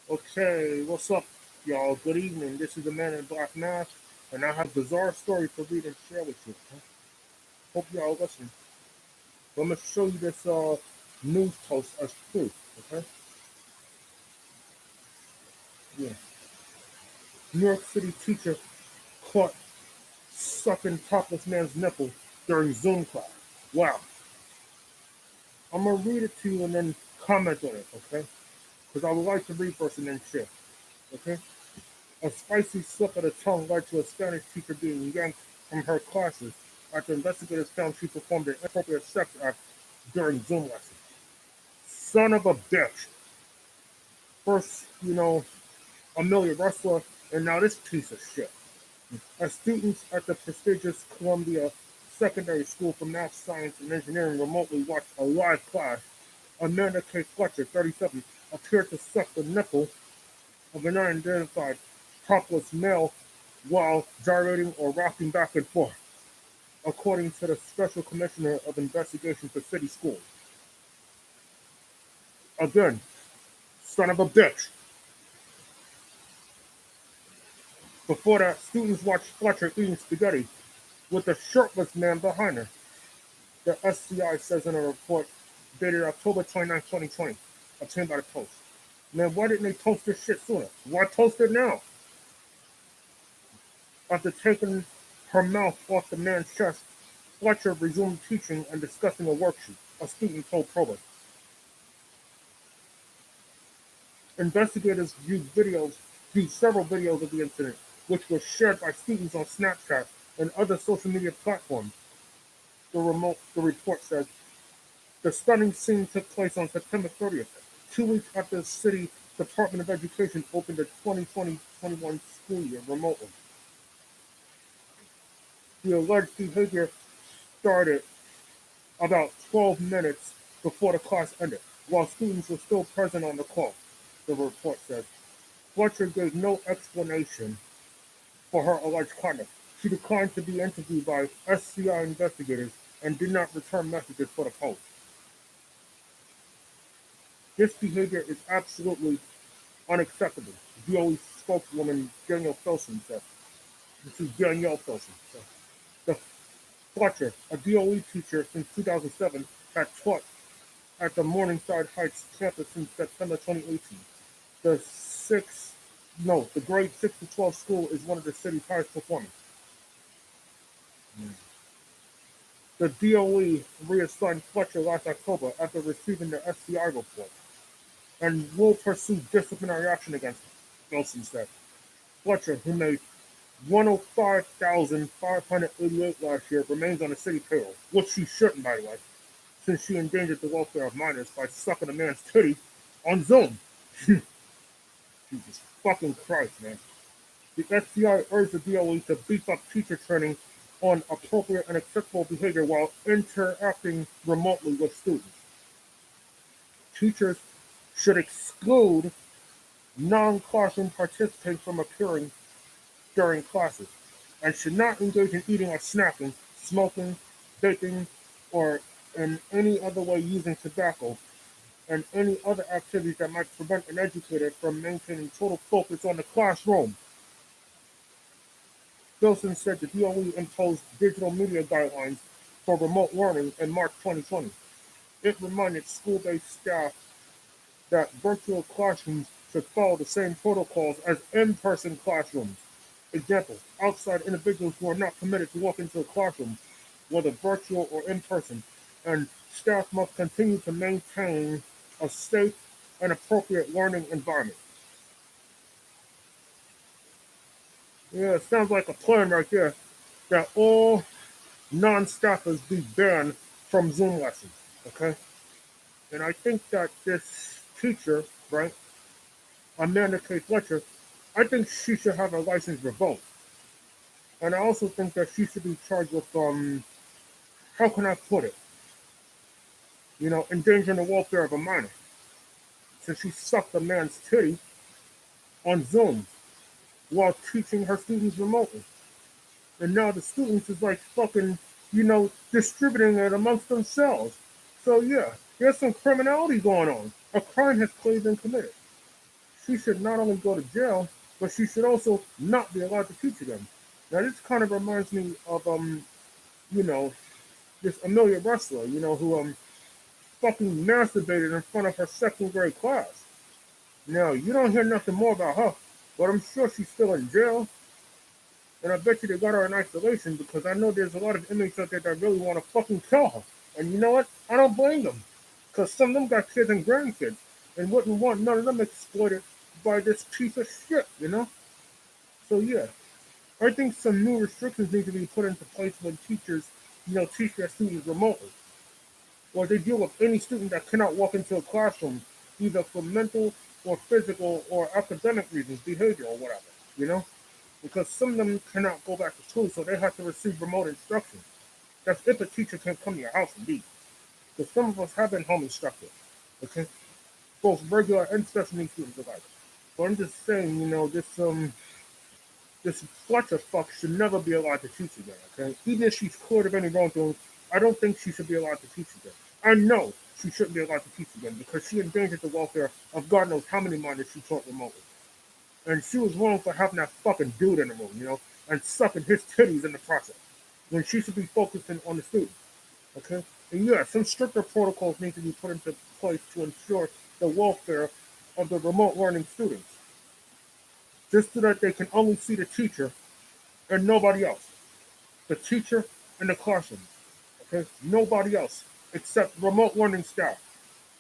Okay, what's up, y'all? Good evening. This is the Man in Black Mask, and I have a bizarre story to read and share with you. Hope y'all listen. I'm gonna show you this news post as proof. Okay? Yeah. New York City teacher caught sucking topless man's nipple during Zoom class. Wow. I'm gonna read it to you and then comment on it. Okay? Because I would like to read first and then share. Okay? A spicy slip of the tongue led to a Spanish teacher being yanked from her classes after investigators found she performed an inappropriate sex act during Zoom lessons. Son of a bitch. First, Amelia Wrestler, and now this piece of shit. As students at the prestigious Columbia Secondary School for Math, Science, and Engineering remotely watched a live class, Amanda K. Fletcher, 37, appeared to suck the nipple of an unidentified topless male while gyrating or rocking back and forth, according to the Special Commissioner of Investigation for City Schools. Again, son of a bitch. Before that, students watched Fletcher eating spaghetti with a shirtless man behind her, the SCI says in a report dated October 29, 2020, obtained by the Post. Man, why didn't they post this shit sooner? Why post it now? After taking her mouth off the man's chest, Fletcher resumed teaching and discussing a worksheet, a student told Provo. Investigators viewed several videos of the incident, which were shared by students on Snapchat and other social media platforms. The report says the stunning scene took place on September 30th, 2 weeks after the city Department of Education opened the 2020-21 school year remotely. The alleged behavior started about 12 minutes before the class ended, while students were still present on the call, the report said. Fletcher gave no explanation for her alleged conduct. She declined to be interviewed by SCI investigators and did not return messages for the Post. This behavior is absolutely unacceptable, DOE spokeswoman Danielle Filson said. This is Danielle Filson. The Fletcher, a DOE teacher since 2007, had taught at the Morningside Heights campus since September 2018. The the grade 6 to 12 school is one of the city's highest performing. The DOE reassigned Fletcher last October after receiving the SCI report and will pursue disciplinary action against him, Wilson said. Fletcher, who made $105,588 last year, remains on the city payroll, which she shouldn't, by the way, since she endangered the welfare of minors by sucking a man's titty on Zoom. Jesus fucking Christ, man. The SCI urged the DOE to beef up teacher training on appropriate and acceptable behavior while interacting remotely with students. Teachers should exclude non-classroom participants from appearing during classes and should not engage in eating or snacking, smoking, baking, or in any other way using tobacco and any other activities that might prevent an educator from maintaining total focus on the classroom. Wilson said the DOE imposed digital media guidelines for remote learning in March 2020. It reminded school-based staff that virtual classrooms should follow the same protocols as in-person classrooms. Example, outside individuals who are not permitted to walk into a classroom, whether virtual or in person, and staff must continue to maintain a safe and appropriate learning environment. Yeah, it sounds like a plan right there that all non-staffers be banned from Zoom lessons, okay? And I think that this teacher, right, Amanda K. Fletcher, I think she should have her license revoked. And I also think that she should be charged with, how can I put it? Endangering the welfare of a minor. Since she sucked a man's titty on Zoom while teaching her students remotely. And now the students is like fucking, distributing it amongst themselves. So yeah, there's some criminality going on. A crime has clearly been committed. she should not only go to jail, but she should also not be allowed to teach again. Now this kind of reminds me of you know, this Amelia wrestler, who fucking masturbated in front of her second grade class. Now you don't hear nothing more about her, but I'm sure she's still in jail. And I bet you they got her in isolation because I know there's a lot of inmates out there that really want to fucking kill her. And you know what? I don't blame them. Because some of them got kids and grandkids and wouldn't want none of them exploited by this piece of shit. So yeah, I think some new restrictions need to be put into place when teachers, teach their students remotely. Or they deal with any student that cannot walk into a classroom, either for mental or physical or academic reasons, behavior or whatever, you know? Because some of them cannot go back to school, so they have to receive remote instruction. That's if a teacher can come to your house indeed. Because some of us have been home instructed, okay? Both regular and special needs students alike. So I'm just saying, this Fletcher fuck should never be allowed to teach again, okay? Even if she's cleared of any wrongdoing, I don't think she should be allowed to teach again. I know she shouldn't be allowed to teach again because she endangered the welfare of God knows how many minors she taught remotely. And she was wrong for having that fucking dude in the room, and sucking his titties in the process. When she should be focusing on the student. Okay? And yeah, some stricter protocols need to be put into place to ensure the welfare of the remote learning students. Just so that they can only see the teacher and nobody else. The teacher and the classroom. Okay? Nobody else except remote learning staff.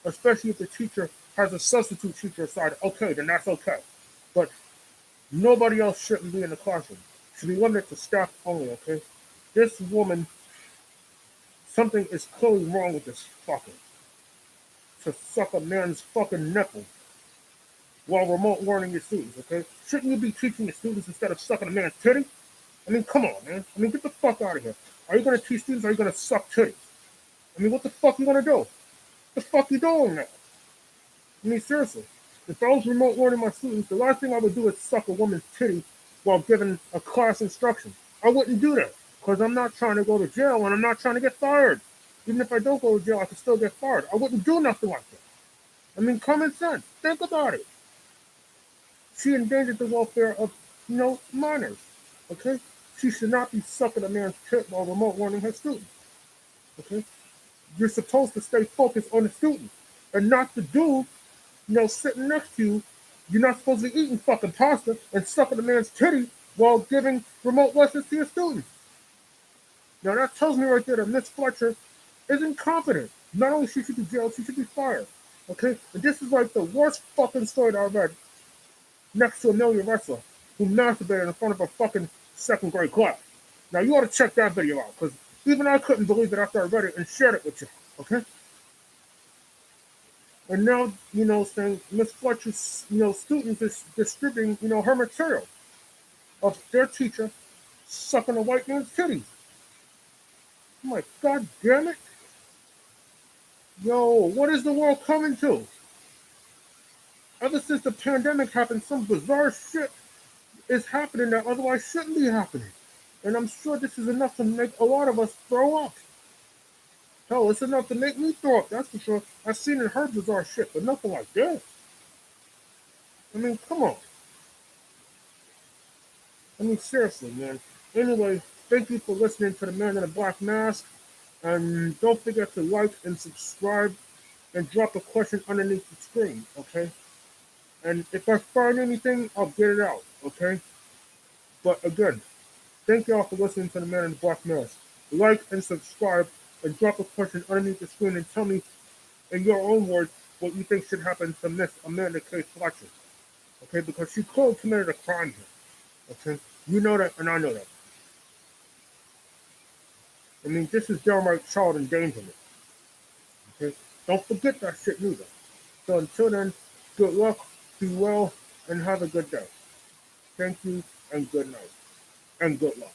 Especially if the teacher has a substitute teacher aside. Okay, then that's okay. But nobody else shouldn't be in the classroom. Should be limited to staff only, okay? This woman, something is clearly wrong with this fucker. To suck a man's fucking nipple while remote learning your students, okay? Shouldn't you be teaching the students instead of sucking a man's titty? I mean, come on, man. I mean, get the fuck out of here. Are you going to teach students or are you going to suck titties? I mean, what the fuck are you going to do? What the fuck you doing now? I mean, seriously. If I was remote learning my students, the last thing I would do is suck a woman's titty while giving a class instruction. I wouldn't do that because I'm not trying to go to jail and I'm not trying to get fired. Even if I don't go to jail, I could still get fired. I wouldn't do nothing like that. I mean, common sense. Think about it. She endangered the welfare of, minors. Okay? She should not be sucking a man's tit while remote learning her students. Okay? You're supposed to stay focused on the student and not the dude, sitting next to you. You're not supposed to be eating fucking pasta and sucking a man's titty while giving remote lessons to your students. Now that tells me right there that Miss Fletcher is incompetent. Not only should she be jailed, she should be fired. Okay? And this is like the worst fucking story that I've read next to Amelia Wrestler, who masturbated in front of a fucking second grade class. Now you ought to check that video out, because even I couldn't believe it after I read it and shared it with you. Okay? And now, saying Miss Fletcher's, students is distributing, her material of their teacher sucking a white man's titties. I'm like, God damn it. Yo, what is the world coming to? Ever since the pandemic happened, some bizarre shit is happening that otherwise shouldn't be happening. And I'm sure this is enough to make a lot of us throw up. Hell, it's enough to make me throw up, that's for sure. I've seen and heard bizarre shit, but nothing like this. I mean, come on. I mean, seriously, man. Anyway, thank you for listening to the Man in the Black Mask. And don't forget to like and subscribe and drop a question underneath the screen, okay? And if I find anything, I'll get it out, okay? But again, thank y'all for listening to the Man in the Black Mask. Like and subscribe and drop a question underneath the screen and tell me in your own words what you think should happen to Miss Amanda K. Fletcher. Okay, because she clearly committed a crime here. Okay? You know that and I know that. I mean, this is downright child endangerment. Okay? Don't forget that shit neither. So until then, good luck, be well, and have a good day. Thank you, and good night. And good luck.